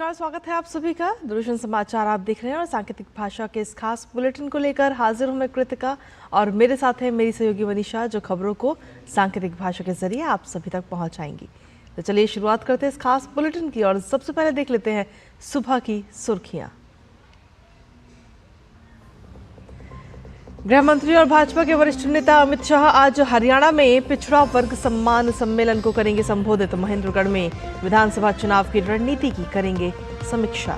नमस्कार, स्वागत है आप सभी का। दूरदर्शन समाचार आप देख रहे हैं और सांकेतिक भाषा के इस खास बुलेटिन को लेकर हाजिर हूं मैं कृतिका और मेरे साथ है मेरी सहयोगी मनीषा, जो खबरों को सांकेतिक भाषा के जरिए आप सभी तक पहुंचाएंगी। तो चलिए शुरुआत करते हैं इस खास बुलेटिन की और सबसे पहले देख लेते हैं सुबह की सुर्खियां। गृह मंत्री और भाजपा के वरिष्ठ नेता अमित शाह आज हरियाणा में पिछड़ा वर्ग सम्मान सम्मेलन को करेंगे संबोधित। महेंद्रगढ़ में विधानसभा चुनाव की रणनीति की करेंगे समीक्षा।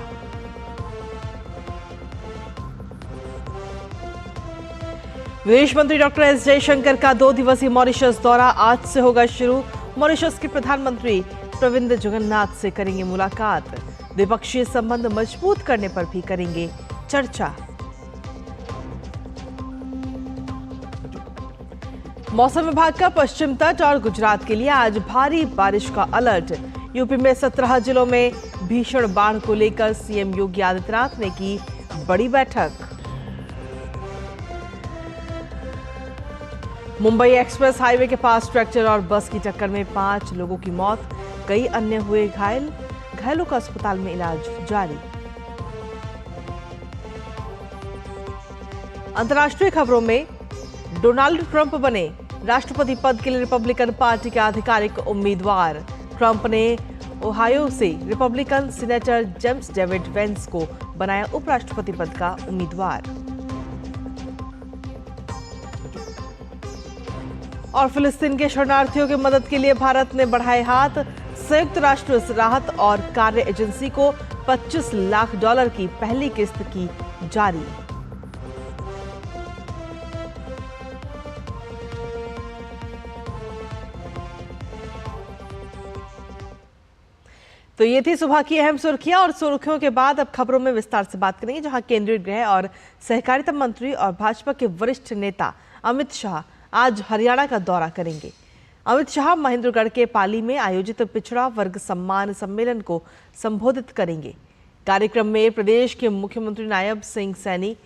विदेश मंत्री डॉक्टर एस जयशंकर का 2 दिवसीय मॉरिशस दौरा आज से होगा शुरू। मॉरिशस के प्रधानमंत्री प्रविंद जगन्नाथ से करेंगे मुलाकात। द्विपक्षीय संबंध मजबूत करने पर भी करेंगे चर्चा। मौसम विभाग का पश्चिम तट और गुजरात के लिए आज भारी बारिश का अलर्ट। यूपी में 17 जिलों में भीषण बाढ़ को लेकर सीएम योगी आदित्यनाथ ने की बड़ी बैठक। मुंबई एक्सप्रेस हाईवे के पास ट्रैक्टर और बस की टक्कर में 5 लोगों की मौत, कई अन्य हुए घायल। घायलों का अस्पताल में इलाज जारी। अंतर्राष्ट्रीय खबरों में डोनाल्ड ट्रंप बने राष्ट्रपति पद के लिए रिपब्लिकन पार्टी के आधिकारिक उम्मीदवार। ट्रंप ने ओहायो से Republican senator James David Vance को बनाया उपराष्ट्रपति पद का उम्मीदवार। और फिलिस्तीन के शरणार्थियों की मदद के लिए भारत ने बढ़ाए हाथ। संयुक्त राष्ट्र राहत और कार्य एजेंसी को $25 लाख की पहली किस्त की जारी। तो ये थी सुबह की अहम सुर्खियां और सुर्खियों के बाद अब खबरों में विस्तार से बात करेंगे, जहां केंद्रीय गृह और सहकारिता मंत्री और भाजपा के वरिष्ठ नेता अमित शाह आज हरियाणा का दौरा करेंगे। अमित शाह महेंद्रगढ़ के पाली में आयोजित पिछड़ा वर्ग सम्मान सम्मेलन को संबोधित करेंगे। कार्यक्रम में प्रदेश के मुख्यमंत्री नायब सिंह सैनी,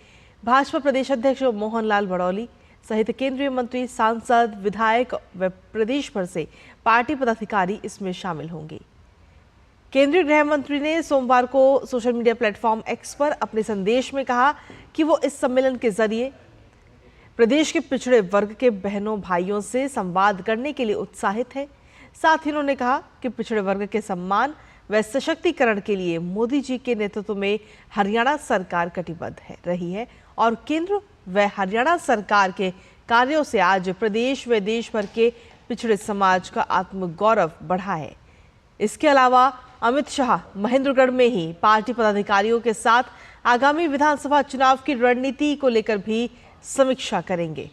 भाजपा प्रदेश अध्यक्ष मोहन लाल भड़ौली सहित केंद्रीय मंत्री, सांसद, विधायक व प्रदेश भर से पार्टी पदाधिकारी इसमें शामिल होंगे। केंद्रीय गृह मंत्री ने सोमवार को सोशल मीडिया प्लेटफॉर्म एक्स पर अपने संदेश में कहा कि वो इस सम्मेलन के जरिए प्रदेश के पिछड़े वर्ग के बहनों भाइयों से संवाद करने के लिए उत्साहित है। साथ ही उन्होंने कहा कि पिछड़े वर्ग के सम्मान व सशक्तिकरण के लिए मोदी जी के नेतृत्व में हरियाणा सरकार कटिबद्ध रही है और केंद्र व हरियाणा सरकार के कार्यों से आज प्रदेश व देश भर के पिछड़े समाज का आत्मगौरव बढ़ा है। इसके अलावा अमित शाह महेंद्रगढ़ में ही पार्टी पदाधिकारियों के साथ आगामी विधानसभा चुनाव की रणनीति को लेकर भी समीक्षा करेंगे।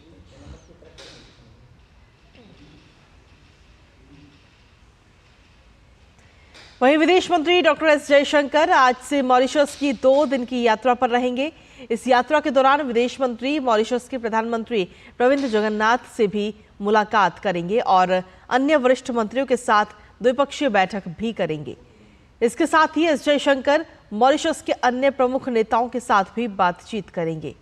वहीं विदेश मंत्री डॉक्टर एस जयशंकर आज से मॉरिशस की 2 दिन की यात्रा पर रहेंगे। इस यात्रा के दौरान विदेश मंत्री मॉरिशस के प्रधानमंत्री प्रविंद जगन्नाथ से भी मुलाकात करेंगे और अन्य वरिष्ठ मंत्रियों के साथ द्विपक्षीय बैठक भी करेंगे। इसके साथ ही एस जयशंकर मॉरिशस के अन्य प्रमुख नेताओं के साथ भी बातचीत करेंगे।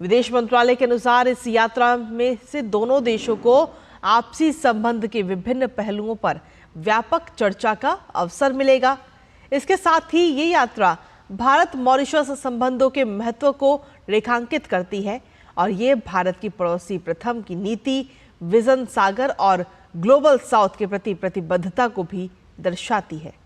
विदेश मंत्रालय के अनुसार इस यात्रा में से दोनों देशों को आपसी संबंध के विभिन्न पहलुओं पर व्यापक चर्चा का अवसर मिलेगा। इसके साथ ही ये यात्रा भारत मॉरिशस संबंधों के महत्व को रेखांकित करती है और ये भारत की पड़ोसी प्रथम की नीति, विजन सागर और ग्लोबल साउथ के प्रति प्रतिबद्धता को भी दर्शाती है।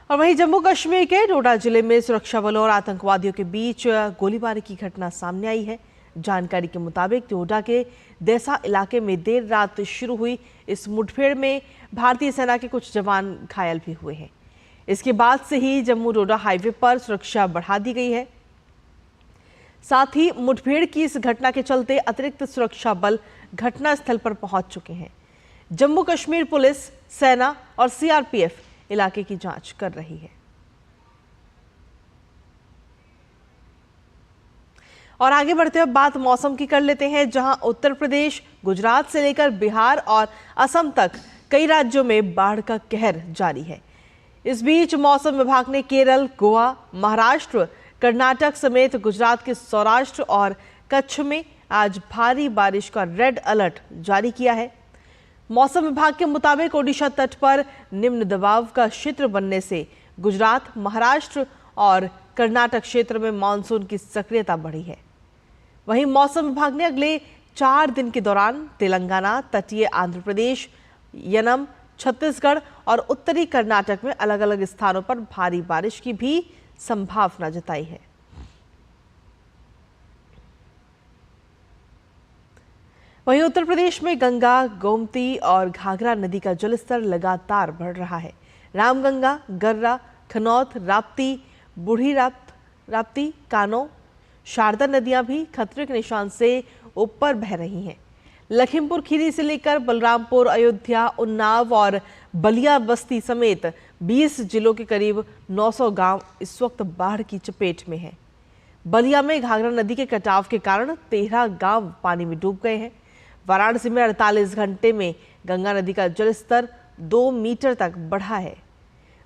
और वहीं जम्मू कश्मीर के डोडा जिले में सुरक्षा बलों और आतंकवादियों के बीच गोलीबारी की घटना सामने आई है। जानकारी के मुताबिक डोडा के देसा इलाके में देर रात शुरू हुई इस मुठभेड़ में भारतीय सेना के कुछ जवान घायल भी हुए हैं। इसके बाद से ही जम्मू डोडा हाईवे पर सुरक्षा बढ़ा दी गई है। साथ ही मुठभेड़ की इस घटना के चलते अतिरिक्त सुरक्षा बल घटनास्थल पर पहुंच चुके हैं। जम्मू कश्मीर पुलिस, सेना और सीआरपीएफ इलाके की जांच कर रही है। और आगे बढ़ते हुए बात मौसम की कर लेते हैं, जहां उत्तर प्रदेश, गुजरात से लेकर बिहार और असम तक कई राज्यों में बाढ़ का कहर जारी है। इस बीच मौसम विभाग ने केरल, गोवा, महाराष्ट्र, कर्नाटक समेत गुजरात के सौराष्ट्र और कच्छ में आज भारी बारिश का रेड अलर्ट जारी किया है। मौसम विभाग के मुताबिक ओडिशा तट पर निम्न दबाव का क्षेत्र बनने से गुजरात, महाराष्ट्र और कर्नाटक क्षेत्र में मानसून की सक्रियता बढ़ी है। वहीं मौसम विभाग ने अगले 4 दिन के दौरान तेलंगाना, तटीय आंध्र प्रदेश, यनम, छत्तीसगढ़ और उत्तरी कर्नाटक में अलग अलग स्थानों पर भारी बारिश की भी संभावना जताई है। वहीं उत्तर प्रदेश में गंगा, गोमती और घाघरा नदी का जलस्तर लगातार बढ़ रहा है। रामगंगा, गर्रा, खनौत, राप्ती, बूढ़ी राप्ती, कानो, शारदा नदियां भी खतरे के निशान से ऊपर बह रही हैं। लखीमपुर खीरी से लेकर बलरामपुर, अयोध्या, उन्नाव और बलिया बस्ती समेत 20 जिलों के करीब 900 गांव इस वक्त बाढ़ की चपेट में हैं। बलिया में घाघरा नदी के कटाव के कारण 13 गांव पानी में डूब गए हैं। वाराणसी में 48 घंटे में गंगा नदी का जलस्तर 2 मीटर तक बढ़ा है।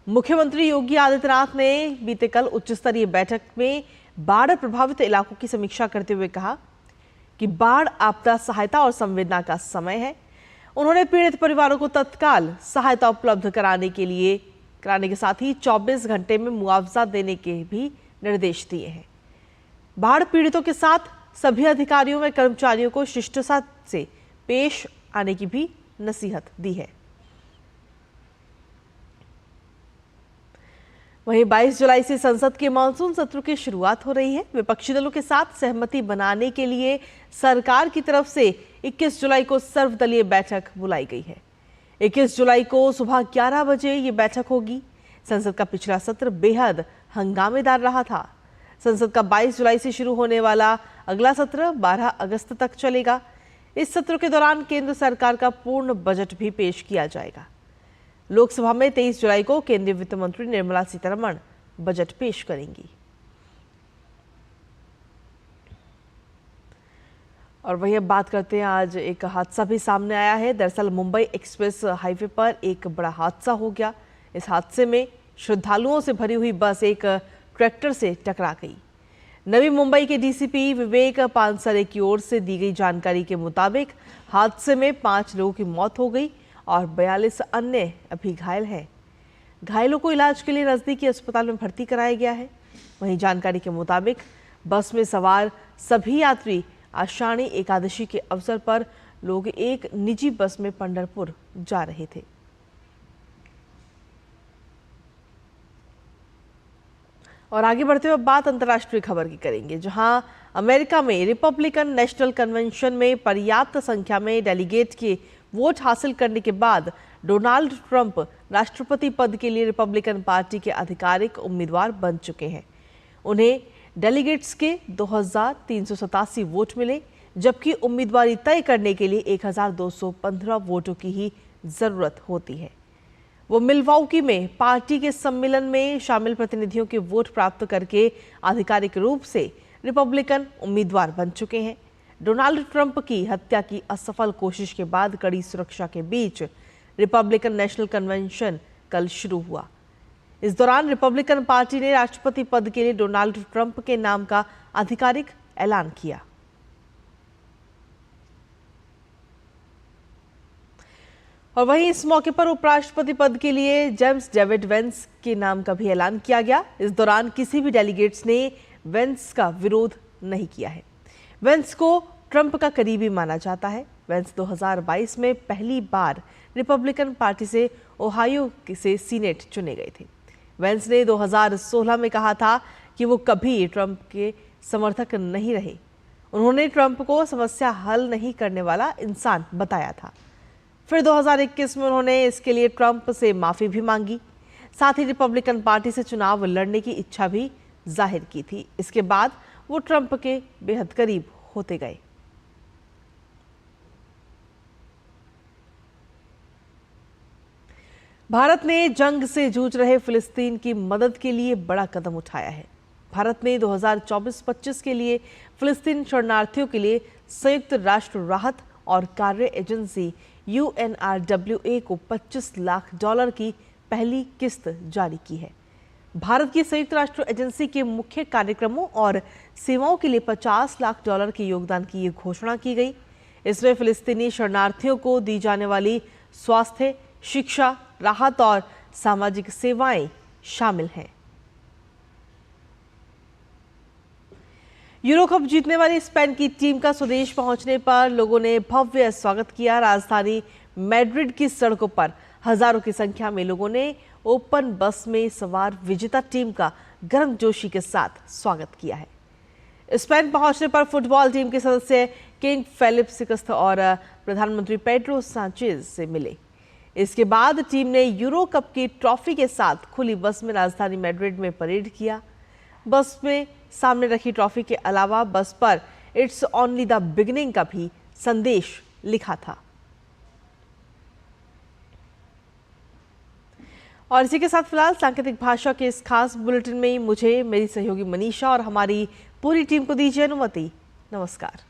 मुख्यमंत्री योगी आदित्यनाथ ने बीते कल उच्च स्तरीय बैठक में बाढ़ प्रभावित इलाकों की समीक्षा करते हुए कहा कि बाढ़ आपदा सहायता और संवेदना का समय है। उन्होंने पीड़ित परिवारों को तत्काल सहायता उपलब्ध कराने के साथ ही 24 घंटे में मुआवजा देने के भी निर्देश दिए हैं। बाढ़ पीड़ितों के साथ सभी अधिकारियों व कर्मचारियों को शिष्टता से पेश आने की भी नसीहत दी है। वहीं 22 जुलाई से संसद के मानसून सत्र की शुरुआत हो रही है। विपक्षी दलों के साथ सहमति बनाने के लिए सरकार की तरफ से 21 जुलाई को सर्वदलीय बैठक बुलाई गई है। 21 जुलाई को सुबह 11 बजे ये बैठक होगी। संसद का पिछला सत्र बेहद हंगामेदार रहा था। संसद का 22 जुलाई से शुरू होने वाला अगला सत्र 12 अगस्त तक चलेगा। इस सत्र के दौरान केंद्र सरकार का पूर्ण बजट भी पेश किया जाएगा। लोकसभा में 23 जुलाई को केंद्रीय वित्त मंत्री निर्मला सीतारमण बजट पेश करेंगी। और वही अब बात करते हैं, आज एक हादसा भी सामने आया है। दरअसल मुंबई एक्सप्रेस हाईवे पर एक बड़ा हादसा हो गया। इस हादसे में श्रद्धालुओं से भरी हुई बस एक ट्रैक्टर से टकरा गई। नवी मुंबई के डीसीपी विवेक पानसरे की ओर से दी गई जानकारी के मुताबिक हादसे में 5 लोगों की मौत हो गई और 42 अन्य अभी घायल हैं। घायलों को इलाज के लिए नजदीकी अस्पताल में भर्ती कराया गया है। वहीं जानकारी के मुताबिक बस में सवार सभी यात्री आषाढ़ी एकादशी के अवसर पर लोग एक निजी बस में पंढरपुर जा रहे थे। और आगे बढ़ते हुए बात अंतर्राष्ट्रीय खबर की करेंगे, जहां अमेरिका में रिपब्लिकन नेशनल कन्वेंशन में पर्याप्त संख्या में डेलीगेट के वोट हासिल करने के बाद डोनाल्ड ट्रंप राष्ट्रपति पद के लिए रिपब्लिकन पार्टी के आधिकारिक उम्मीदवार बन चुके हैं। उन्हें डेलीगेट्स के 2387 वोट मिले, जबकि उम्मीदवारी तय करने के लिए 1215 वोटों की ही जरूरत होती है। वो मिलवाउकी में पार्टी के सम्मेलन में शामिल प्रतिनिधियों के वोट प्राप्त करके आधिकारिक रूप से रिपब्लिकन उम्मीदवार बन चुके हैं। डोनाल्ड ट्रंप की हत्या की असफल कोशिश के बाद कड़ी सुरक्षा के बीच रिपब्लिकन नेशनल कन्वेंशन कल शुरू हुआ। इस दौरान रिपब्लिकन पार्टी ने राष्ट्रपति पद के लिए डोनाल्ड ट्रंप के नाम का आधिकारिक ऐलान किया। और वहीं इस मौके पर उपराष्ट्रपति पद के लिए जेम्स डेविड वेंस के नाम का भी ऐलान किया गया। इस दौरान किसी भी डेलीगेट्स ने वेंस का विरोध नहीं किया है। वेंस को ट्रंप का करीबी माना जाता है। वेंस 2022 में पहली बार रिपब्लिकन पार्टी से ओहायो से सीनेट चुने गए थे। वेंस ने 2016 में कहा था कि वो कभी ट्रंप के समर्थक नहीं रहे। उन्होंने ट्रंप को समस्या हल नहीं करने वाला इंसान बताया था। फिर 2021 में उन्होंने इसके लिए ट्रंप से माफी भी मांगी। साथ ही रिपब्लिकन पार्टी से चुनाव लड़ने की इच्छा भी जाहिर की थी। इसके बाद वो ट्रंप के बेहद करीब होते गए। भारत ने जंग से जूझ रहे फिलिस्तीन की मदद के लिए बड़ा कदम उठाया है। भारत ने 2024-25 के लिए फिलिस्तीन शरणार्थियों के लिए संयुक्त राष्ट्र राहत और कार्य एजेंसी UNRWA को $25 लाख की पहली किस्त जारी की है। भारत की संयुक्त राष्ट्र एजेंसी के मुख्य कार्यक्रमों और सेवाओं के लिए $50 लाख के योगदान की ये घोषणा की गई। इसमें फिलिस्तीनी शरणार्थियों को दी जाने वाली स्वास्थ्य, शिक्षा, राहत और सामाजिक सेवाएं शामिल हैं। यूरो कप जीतने वाली स्पेन की टीम का स्वदेश पहुंचने पर लोगों ने भव्य स्वागत किया। राजधानी मैड्रिड की सड़कों पर हजारों की संख्या में लोगों ने ओपन बस में सवार विजेता टीम का गर्मजोशी के साथ स्वागत किया है। स्पेन पहुंचने पर फुटबॉल टीम के सदस्य किंग फेलिप सिक्स्थ और प्रधानमंत्री पेड्रो सांचेज से मिले। इसके बाद टीम ने यूरो कप की ट्रॉफी के साथ खुली बस में राजधानी मैड्रिड में परेड किया। बस में सामने रखी ट्रॉफी के अलावा बस पर इट्स ओनली द बिगिनिंग का भी संदेश लिखा था। और इसी के साथ फिलहाल सांकेतिक भाषा के इस खास बुलेटिन में मुझे, मेरी सहयोगी मनीषा और हमारी पूरी टीम को दीजिए अनुमति। नमस्कार।